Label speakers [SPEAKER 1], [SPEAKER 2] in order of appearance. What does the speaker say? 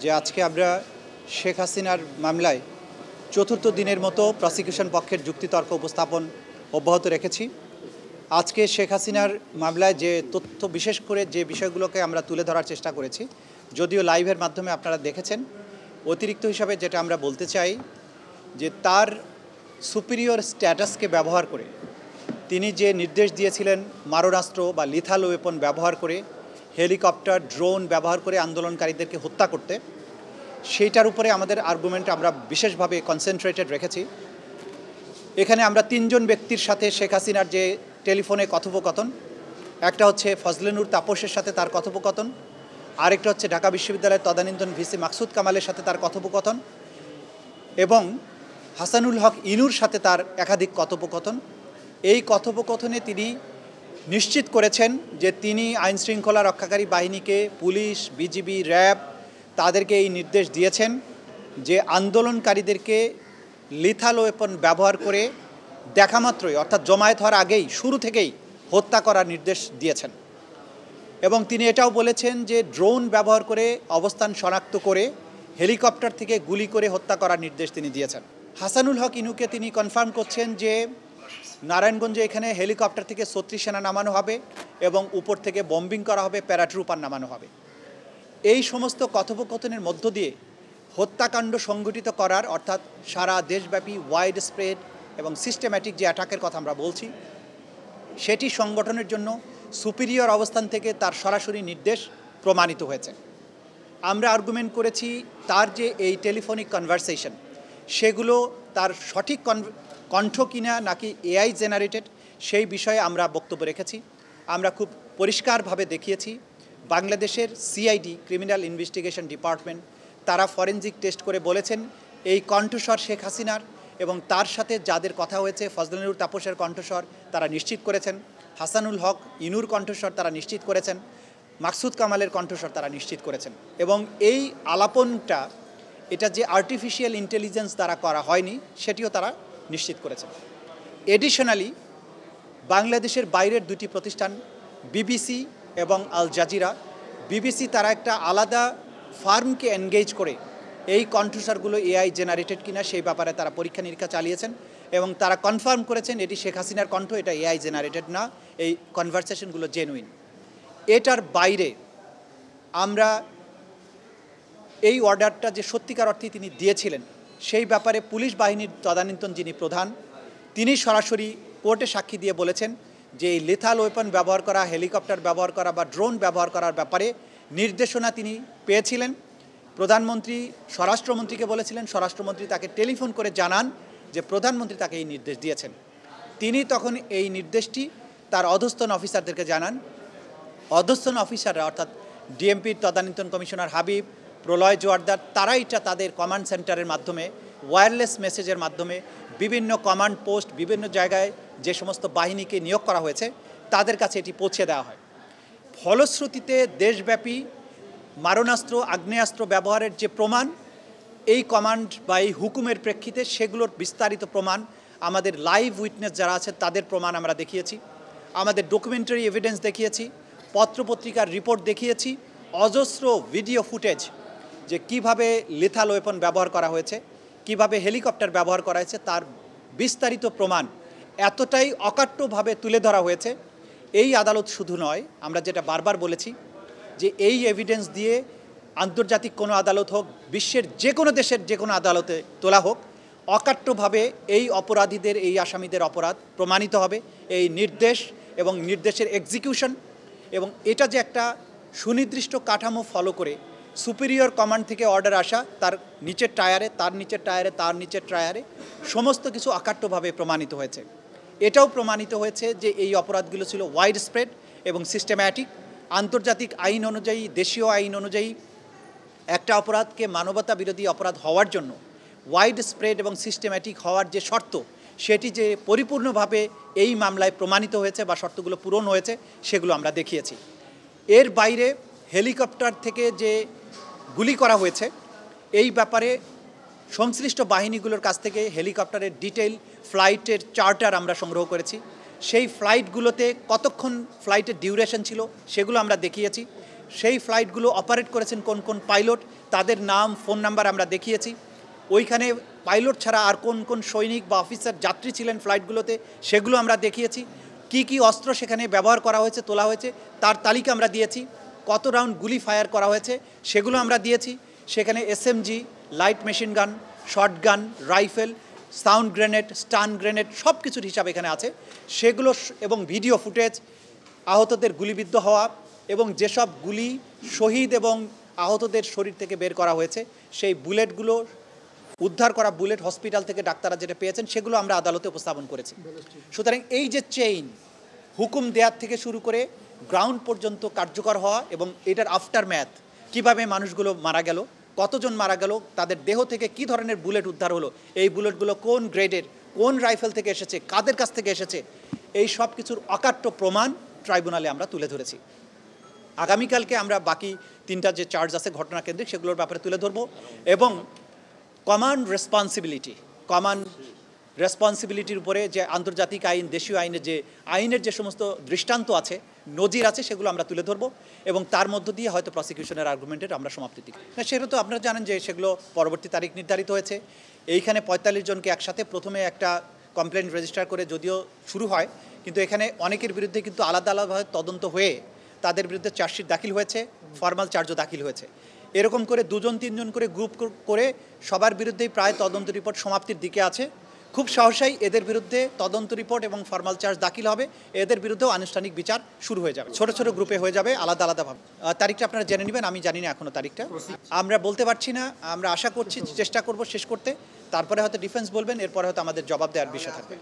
[SPEAKER 1] যে আজকে আমরা শেখ হাসিনার মামলায় চতুর্থ দিনের মতো প্রসিকিউশন পক্ষের যুক্তিতর্ক উপস্থাপন অব্যাহত রেখেছি। আজকে শেখ হাসিনার মামলায় যে তথ্য, বিশেষ করে যে বিষয়গুলোকে আমরা তুলে ধরার চেষ্টা করেছি, যদিও লাইভের মাধ্যমে আপনারা দেখেছেন, অতিরিক্ত হিসাবে যেটা আমরা বলতে চাই যে তার সুপিরিয়র স্ট্যাটাসকে ব্যবহার করে তিনি যে নির্দেশ দিয়েছিলেন মারণাস্ত্র বা লিথাল ওয়েপন ব্যবহার করে, হেলিকপ্টার, ড্রোন ব্যবহার করে আন্দোলনকারীদেরকে হত্যা করতে, সেইটার উপরে আমাদের আর্গুমেন্ট আমরা বিশেষভাবে কনসেন্ট্রেটেড রেখেছি। এখানে আমরা তিনজন ব্যক্তির সাথে শেখ হাসিনার যে টেলিফোনে কথোপকথন, একটা হচ্ছে ফজলে নূর তাপসের সাথে তার কথোপকথন, আরেকটা হচ্ছে ঢাকা বিশ্ববিদ্যালয়ের তদানীন্তন ভিসি মাকসুদ কামালের সাথে তার কথোপকথন, এবং হাসানুল হক ইনুর সাথে তার একাধিক কথোপকথন। এই কথোপকথনে তিনি নিশ্চিত করেছেন যে তিনি আইনশৃঙ্খলা রক্ষাকারী বাহিনীকে, পুলিশ, বিজিবি, র্যাব, তাদেরকে এই নির্দেশ দিয়েছেন যে আন্দোলনকারীদেরকে লিথাল ওয়েপন ব্যবহার করে দেখামাত্রই, অর্থাৎ জমায়েত হওয়ার আগেই, শুরু থেকেই হত্যা করার নির্দেশ দিয়েছেন। এবং তিনি এটাও বলেছেন যে ড্রোন ব্যবহার করে অবস্থান শনাক্ত করে হেলিকপ্টার থেকে গুলি করে হত্যা করার নির্দেশ তিনি দিয়েছেন। হাসানুল হক ইনুকে তিনি কনফার্ম করছেন যে নারায়ণগঞ্জে এখানে হেলিকপ্টার থেকে ৩৬ সেনা নামানো হবে এবং উপর থেকে বম্বিং করা হবে, প্যারাট্রুপার নামানো হবে। এই সমস্ত কথোপকথনের মধ্য দিয়ে হত্যাকাণ্ড সংগঠিত করার, অর্থাৎ সারা দেশব্যাপী ওয়াইড স্প্রেড এবং সিস্টেম্যাটিক যে অ্যাটাকের কথা আমরা বলছি, সেটি সংগঠনের জন্য সুপিরিয়র অবস্থান থেকে তার সরাসরি নির্দেশ প্রমাণিত হয়েছে। আমরা আর্গুমেন্ট করেছি তার যে এই টেলিফোনিক কনভারসেশন, সেগুলো তার সঠিক কণ্ঠ কিনা নাকি এআই জেনারেটেড, সেই বিষয়ে আমরা বক্তব্য রেখেছি। আমরা খুব পরিষ্কারভাবে দেখিয়েছি বাংলাদেশের সিআইডি, ক্রিমিনাল ইনভেস্টিগেশন ডিপার্টমেন্ট, তারা ফরেনজিক টেস্ট করে বলেছেন এই কণ্ঠস্বর শেখ হাসিনার, এবং তার সাথে যাদের কথা হয়েছে ফজলে নূর তাপসের কণ্ঠস্বর তারা নিশ্চিত করেছেন, হাসানুল হক ইনুর কণ্ঠস্বর তারা নিশ্চিত করেছেন, মাকসুদ কামালের কণ্ঠস্বর তারা নিশ্চিত করেছেন। এবং এই আলাপনটা, এটা যে আর্টিফিশিয়াল ইন্টেলিজেন্স দ্বারা করা হয়নি, সেটিও তারা নিশ্চিত করেছেন। এডিশনালি বাংলাদেশের বাইরের দুটি প্রতিষ্ঠান, বিবিসি এবং আল জাজিরা, বিবিসি তারা একটা আলাদা ফার্মকে এনগেজ করে এই কণ্ঠস্বরগুলো এআই জেনারেটেড কিনা সেই ব্যাপারে তারা পরীক্ষা নিরীক্ষা চালিয়েছেন এবং তারা কনফার্ম করেছেন এটি শেখ হাসিনার কণ্ঠ, এটা এআই জেনারেটেড না, এই কনভারসেশনগুলো জেনুইন। এটার বাইরে আমরা এই অর্ডারটা যে সত্যিকার অর্থে তিনি দিয়েছিলেন সেই ব্যাপারে পুলিশ বাহিনীর তদানীন্তন যিনি প্রধান, তিনি সরাসরি কোর্টে সাক্ষী দিয়ে বলেছেন যে এই লিথাল ওয়েপন ব্যবহার করা, হেলিকপ্টার ব্যবহার করা বা ড্রোন ব্যবহার করার ব্যাপারে নির্দেশনা তিনি পেয়েছিলেন। প্রধানমন্ত্রী স্বরাষ্ট্রমন্ত্রীকে বলেছিলেন, স্বরাষ্ট্রমন্ত্রী তাকে টেলিফোন করে জানান যে প্রধানমন্ত্রী তাকে এই নির্দেশ দিয়েছেন। তিনি তখন এই নির্দেশটি তার অধস্তন অফিসারদেরকে জানান। অধস্তন অফিসাররা, অর্থাৎ ডিএমপির তদানীন্তন কমিশনার হাবিব, প্রলয় জোয়ারদার, তারা এটা তাদের কমান্ড সেন্টারের মাধ্যমে, ওয়্যারলেস মেসেজের মাধ্যমে বিভিন্ন কমান্ড পোস্ট, বিভিন্ন জায়গায় যে সমস্ত বাহিনীকে নিয়োগ করা হয়েছে তাদের কাছে এটি পৌঁছে দেওয়া হয়। ফলশ্রুতিতে দেশব্যাপী মারণাস্ত্র, আগ্নেয়াস্ত্র ব্যবহারের যে প্রমাণ, এই কমান্ড বা এই হুকুমের প্রেক্ষিতে সেগুলোর বিস্তারিত প্রমাণ, আমাদের লাইভ উইটনেস যারা আছে তাদের প্রমাণ আমরা দেখিয়েছি, আমাদের ডকুমেন্টারি এভিডেন্স দেখিয়েছি, পত্রপত্রিকার রিপোর্ট দেখিয়েছি, অজস্র ভিডিও ফুটেজ যে কিভাবে লিথাল ওয়েপন ব্যবহার করা হয়েছে, কিভাবে হেলিকপ্টার ব্যবহার করা হয়েছে, তার বিস্তারিত প্রমাণ এতটাই অকাট্যভাবে তুলে ধরা হয়েছে। এই আদালত শুধু নয়, আমরা যেটা বারবার বলেছি যে এই এভিডেন্স দিয়ে আন্তর্জাতিক কোনো আদালত হোক, বিশ্বের যে কোনো দেশের যে কোনো আদালতে তোলা হোক, অকাট্যভাবে এই অপরাধীদের, এই আসামিদের অপরাধ প্রমাণিত হবে। এই নির্দেশ এবং নির্দেশের এক্সিকিউশন, এবং এটা যে একটা সুনির্দিষ্ট কাঠামো ফলো করে সুপিরিয়র কমান্ড থেকে অর্ডার আসা, তার নিচের টায়ারে, তার নিচের টায়ারে, তার নিচের টায়ারে, সমস্ত কিছু অকাট্যভাবে প্রমাণিত হয়েছে। এটাও প্রমাণিত হয়েছে যে এই অপরাধগুলো ছিল ওয়াইড স্প্রেড এবং সিস্টেম্যাটিক। আন্তর্জাতিক আইন অনুযায়ী, দেশীয় আইন অনুযায়ী একটা অপরাধকে মানবতা বিরোধী অপরাধ হওয়ার জন্য ওয়াইড স্প্রেড এবং সিস্টেম্যাটিক হওয়ার যে শর্ত, সেটি যে পরিপূর্ণভাবে এই মামলায় প্রমাণিত হয়েছে বা শর্তগুলো পূরণ হয়েছে, সেগুলো আমরা দেখিয়েছি। এর বাইরে হেলিকপ্টার থেকে যে গুলি করা হয়েছে, এই ব্যাপারে সংশ্লিষ্ট বাহিনীগুলোর কাছ থেকে হেলিকপ্টারের ডিটেইল ফ্লাইটের চার্টার আমরা সংগ্রহ করেছি। সেই ফ্লাইটগুলোতে কতক্ষণ ফ্লাইটের ডিউরেশন ছিল সেগুলো আমরা দেখিয়েছি। সেই ফ্লাইটগুলো অপারেট করেছেন কোন কোন পাইলট, তাদের নাম ফোন নাম্বার আমরা দেখিয়েছি। ওইখানে পাইলট ছাড়া আর কোন কোন সৈনিক বা অফিসার যাত্রী ছিলেন ফ্লাইটগুলোতে সেগুলো আমরা দেখিয়েছি। কি কি অস্ত্র সেখানে ব্যবহার করা হয়েছে, তোলা হয়েছে তার তালিকা আমরা দিয়েছি। কত রাউন্ড গুলি ফায়ার করা হয়েছে সেগুলো আমরা দিয়েছি। সেখানে SMG, light machine gun, shotgun, rifle, sound grenade, stun grenade সব কিছুর হিসাব এখানে আছে। সেগুলো এবং ভিডিও ফুটেজ, আহতদের গুলিবিদ্ধ হওয়া এবং যেসব গুলি শহীদ এবং আহতদের শরীর থেকে বের করা হয়েছে সেই বুলেটগুলো, উদ্ধার করা বুলেট হসপিটাল থেকে ডাক্তাররা যেটা পেয়েছেন সেগুলো আমরা আদালতে উপস্থাপন করেছি। সুতরাং এই যে চেইন, হুকুম দেওয়ার থেকে শুরু করে গ্রাউন্ড পর্যন্ত কার্যকর হওয়া এবং এটার আফটার ম্যাথ, কীভাবে মানুষগুলো মারা গেল, কতজন মারা গেল, তাদের দেহ থেকে কী ধরনের বুলেট উদ্ধার হলো, এই বুলেটগুলো কোন গ্রেডের, কোন রাইফেল থেকে এসেছে, কাদের কাছ থেকে এসেছে, এই সব কিছুর অকাট্য প্রমাণ ট্রাইব্যুনালে আমরা তুলে ধরেছি। আগামীকালকে আমরা বাকি 3টা যে চার্জ আছে ঘটনাকেন্দ্রিক সেগুলোর ব্যাপারে তুলে ধরবো এবং কমান্ড রেসপন্সিবিলিটির উপরে যে আন্তর্জাতিক আইন, দেশীয় আইনের যে সমস্ত দৃষ্টান্ত আছে, নজির আছে, সেগুলো আমরা তুলে ধরবো এবং তার মধ্য দিয়ে হয়তো প্রসিকিউশনের আর্গুমেন্টের আমরা সমাপ্তি দিই। সেগুলো তো আপনারা জানেন যে সেগুলো পরবর্তী তারিখ নির্ধারিত হয়েছে। এইখানে 45 জনকে একসাথে প্রথমে একটা কমপ্লেন্ট রেজিস্টার করে যদিও শুরু হয়, কিন্তু এখানে অনেকের বিরুদ্ধে কিন্তু আলাদা আলাদাভাবে তদন্ত হয়ে তাদের বিরুদ্ধে চার্জশিট দাখিল হয়েছে, ফর্মাল চার্জও দাখিল হয়েছে। এরকম করে 2-3 করে গ্রুপ করে সবার বিরুদ্ধেই প্রায় তদন্ত রিপোর্ট সমাপ্তির দিকে আছে। খুব সহসাই এদের বিরুদ্ধে তদন্ত রিপোর্ট এবং ফর্মাল চার্জ দাখিল হবে, এদের বিরুদ্ধেও আনুষ্ঠানিক বিচার শুরু হয়ে যাবে। ছোট ছোট গ্রুপে হয়ে যাবে, আলাদা আলাদাভাবে। তারিখটা আপনারা জেনে নেবেন, আমি জানি না এখনও তারিখটা, আমরা বলতে পারছি না। আমরা আশা করছি, চেষ্টা করব শেষ করতে, তারপরে হয়তো ডিফেন্স বলবেন, এরপরে হয়তো আমাদের জবাব দেওয়ার বিষয় থাকবে।